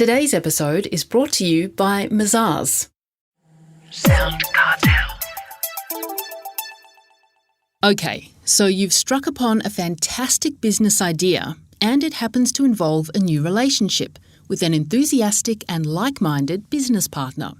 Today's episode is brought to you by Mazars. SoundCartel. Okay, so you've struck upon a fantastic business idea and it happens to involve a new relationship with an enthusiastic and like-minded business partner.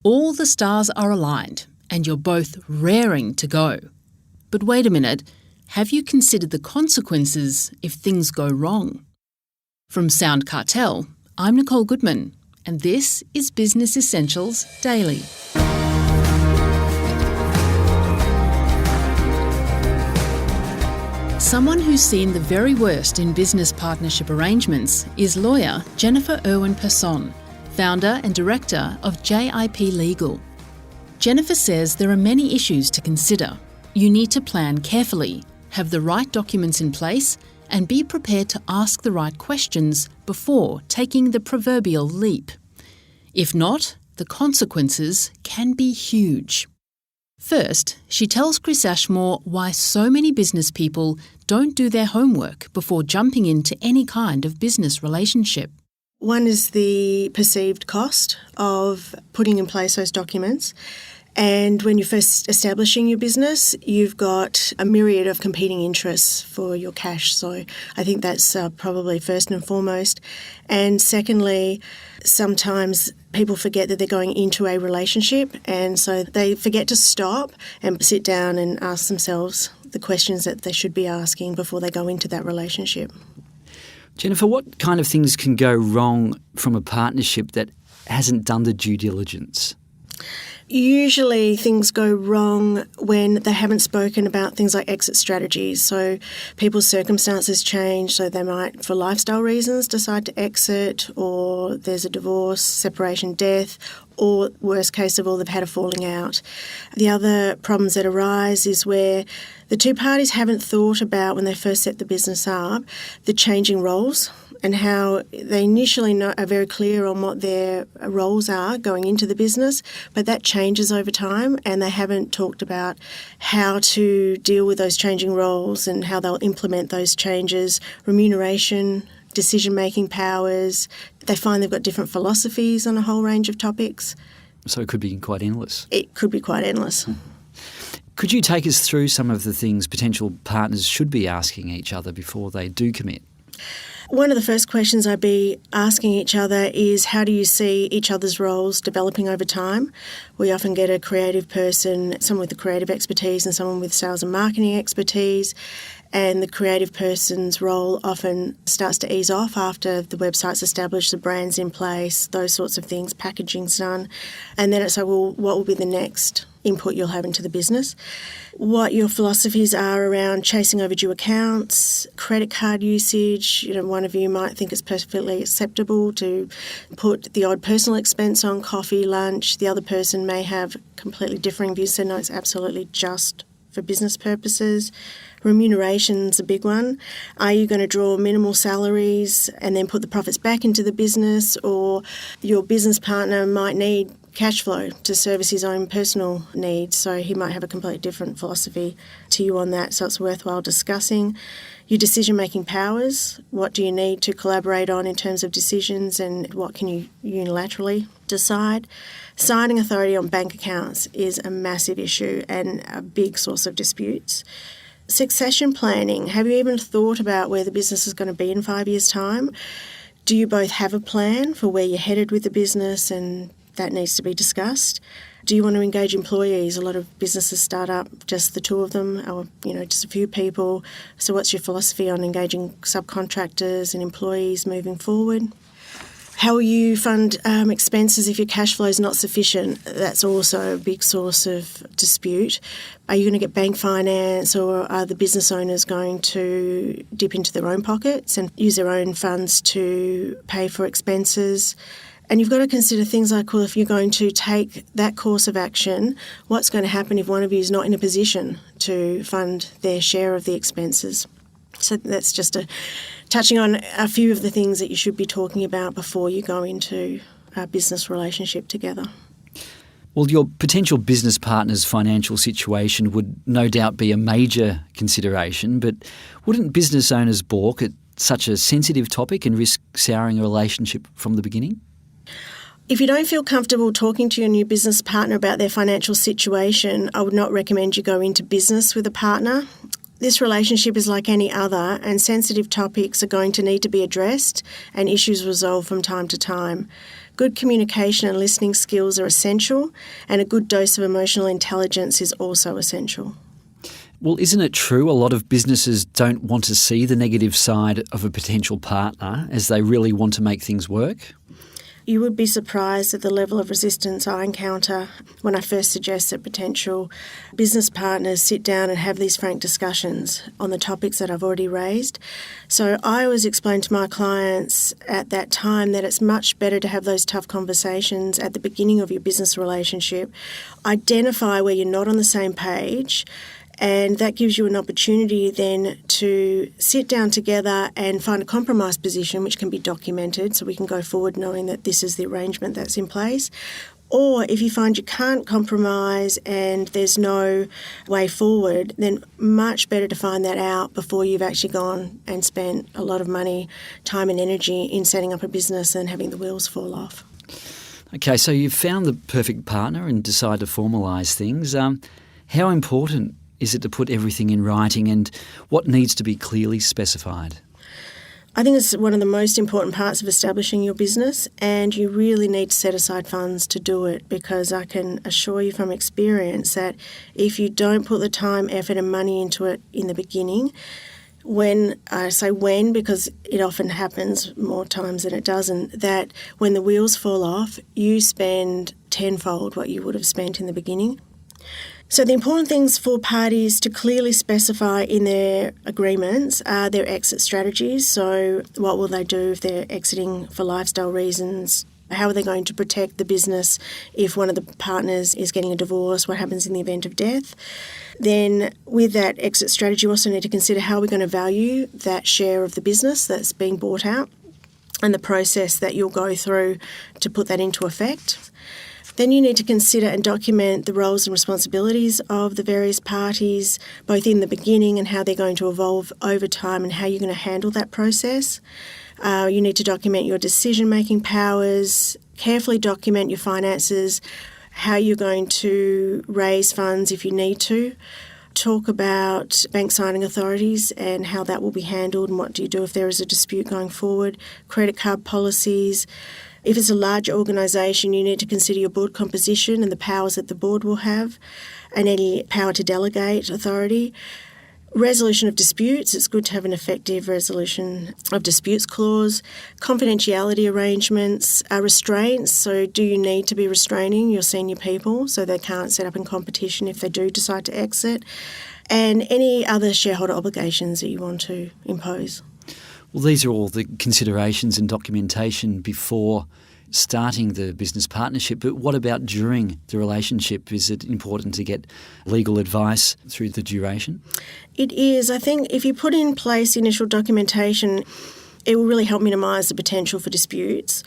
All the stars are aligned and you're both raring to go. But wait a minute, have you considered the consequences if things go wrong? From SoundCartel, I'm Nicole Goodman, and this is Business Essentials Daily. Someone who's seen the very worst in business partnership arrangements is lawyer Jennifer Irwin-Persson, founder and director of JIP Legal. Jennifer says there are many issues to consider. You need to plan carefully, have the right documents in place, and be prepared to ask the right questions before taking the proverbial leap. If not, the consequences can be huge. First, she tells Chris Ashmore why so many business people don't do their homework before jumping into any kind of business relationship. One is the perceived cost of putting in place those documents. And when you're first establishing your business, you've got a myriad of competing interests for your cash. So I think that's probably first and foremost. And secondly, sometimes people forget that they're going into a relationship, and so they forget to stop and sit down and ask themselves the questions that they should be asking before they go into that relationship. Jennifer, what kind of things can go wrong from a partnership that hasn't done the due diligence? Usually things go wrong when they haven't spoken about things like exit strategies. So people's circumstances change, so they might, for lifestyle reasons, decide to exit, or there's a divorce, separation, death, or worst case of all, they've had a falling out. The other problems that arise is where the two parties haven't thought about, when they first set the business up, the changing roles and how they initially are very clear on what their roles are going into the business, but that changes over time, and they haven't talked about how to deal with those changing roles and how they'll implement those changes, remuneration, decision-making powers. They find they've got different philosophies on a whole range of topics. So it could be quite endless. It could be quite endless. Could you take us through some of the things potential partners should be asking each other before they do commit? One of the first questions I'd be asking each other is, how do you see each other's roles developing over time? We often get a creative person, someone with the creative expertise and someone with sales and marketing expertise, and the creative person's role often starts to ease off after the website's established, the brand's in place, those sorts of things, packaging's done. And then it's like, well, what will be the next input you'll have into the business? What your philosophies are around chasing overdue accounts, credit card usage. One of you might think it's perfectly acceptable to put the odd personal expense on coffee, lunch. The other person may have completely differing views, so no, it's absolutely just for business purposes. Remuneration's a big one. Are you going to draw minimal salaries and then put the profits back into the business, or your business partner might need cash flow to service his own personal needs, so he might have a completely different philosophy to you on that, so it's worthwhile discussing. Your decision-making powers, what do you need to collaborate on in terms of decisions, and what can you unilaterally decide? Signing authority on bank accounts is a massive issue and a big source of disputes. Succession planning, have you even thought about where the business is going to be in 5 years' time? Do you both have a plan for where you're headed with the business, and that needs to be discussed? Do you want to engage employees? A lot of businesses start up just the two of them, or just a few people. So what's your philosophy on engaging subcontractors and employees moving forward? How will you fund expenses if your cash flow is not sufficient? That's also a big source of dispute. Are you going to get bank finance, or are the business owners going to dip into their own pockets and use their own funds to pay for expenses? And you've got to consider things like, well, if you're going to take that course of action, what's going to happen if one of you is not in a position to fund their share of the expenses? So that's just touching on a few of the things that you should be talking about before you go into a business relationship together. Well, your potential business partner's financial situation would no doubt be a major consideration, but wouldn't business owners balk at such a sensitive topic and risk souring a relationship from the beginning? If you don't feel comfortable talking to your new business partner about their financial situation, I would not recommend you go into business with a partner. This relationship is like any other, and sensitive topics are going to need to be addressed and issues resolved from time to time. Good communication and listening skills are essential, and a good dose of emotional intelligence is also essential. Well, isn't it true a lot of businesses don't want to see the negative side of a potential partner as they really want to make things work? You would be surprised at the level of resistance I encounter when I first suggest that potential business partners sit down and have these frank discussions on the topics that I've already raised. So I always explain to my clients at that time that it's much better to have those tough conversations at the beginning of your business relationship. Identify where you're not on the same page, and that gives you an opportunity then to sit down together and find a compromise position which can be documented so we can go forward knowing that this is the arrangement that's in place. Or if you find you can't compromise and there's no way forward, then much better to find that out before you've actually gone and spent a lot of money, time and energy in setting up a business and having the wheels fall off. Okay, so you've found the perfect partner and decided to formalise things. How important is it to put everything in writing, and what needs to be clearly specified? I think it's one of the most important parts of establishing your business, and you really need to set aside funds to do it, because I can assure you from experience that if you don't put the time, effort and money into it in the beginning, when I say when, because it often happens more times than it doesn't, that when the wheels fall off, you spend tenfold what you would have spent in the beginning. So the important things for parties to clearly specify in their agreements are their exit strategies. So what will they do if they're exiting for lifestyle reasons? How are they going to protect the business if one of the partners is getting a divorce? What happens in the event of death? Then with that exit strategy, you also need to consider how we're going to value that share of the business that's being bought out and the process that you'll go through to put that into effect. Then you need to consider and document the roles and responsibilities of the various parties, both in the beginning and how they're going to evolve over time and how you're going to handle that process. You need to document your decision-making powers, carefully document your finances, how you're going to raise funds if you need to. Talk about bank signing authorities and how that will be handled and what do you do if there is a dispute going forward. Credit card policies. If it's a larger organisation, you need to consider your board composition and the powers that the board will have and any power to delegate authority. Resolution of disputes. It's good to have an effective resolution of disputes clause. Confidentiality arrangements. Restraints. So do you need to be restraining your senior people so they can't set up in competition if they do decide to exit? And any other shareholder obligations that you want to impose. Well, these are all the considerations and documentation before starting the business partnership, but what about during the relationship? Is it important to get legal advice through the duration? It is. I think if you put in place initial documentation, it will really help minimise the potential for disputes.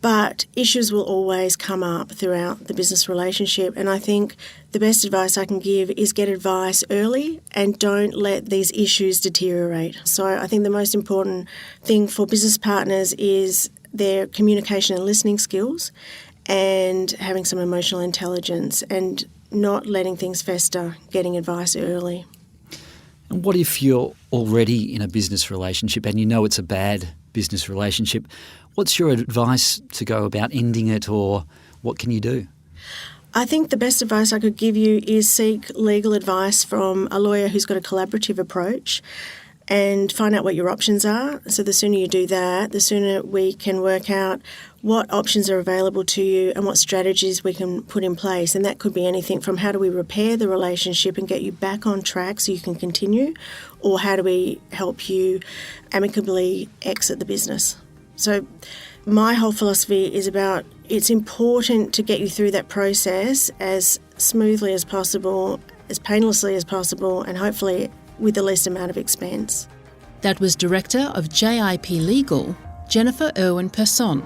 But issues will always come up throughout the business relationship, and I think the best advice I can give is get advice early and don't let these issues deteriorate. So I think the most important thing for business partners is their communication and listening skills and having some emotional intelligence and not letting things fester, getting advice early. And what if you're already in a business relationship and you know it's a bad business relationship? What's your advice to go about ending it, or what can you do? I think the best advice I could give you is seek legal advice from a lawyer who's got a collaborative approach and find out what your options are. So the sooner you do that, the sooner we can work out what options are available to you and what strategies we can put in place. And that could be anything from how do we repair the relationship and get you back on track so you can continue, or how do we help you amicably exit the business. So my whole philosophy is about it's important to get you through that process as smoothly as possible, as painlessly as possible, and hopefully with the least amount of expense. That was Director of JIP Legal, Jennifer Irwin-Persson.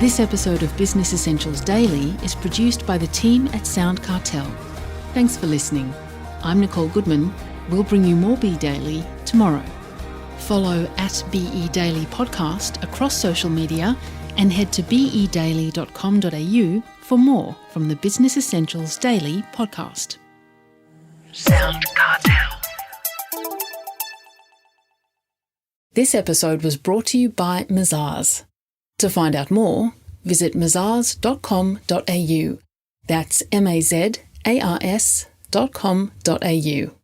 This episode of Business Essentials Daily is produced by the team at SoundCartel. Thanks for listening. I'm Nicole Goodman. We'll bring you more Be Daily tomorrow. Follow @BE Daily Podcast across social media and head to bedaily.com.au for more from the Business Essentials Daily podcast. SoundCartel. This episode was brought to you by Mazars. To find out more, visit mazars.com.au. That's mazars.com.au.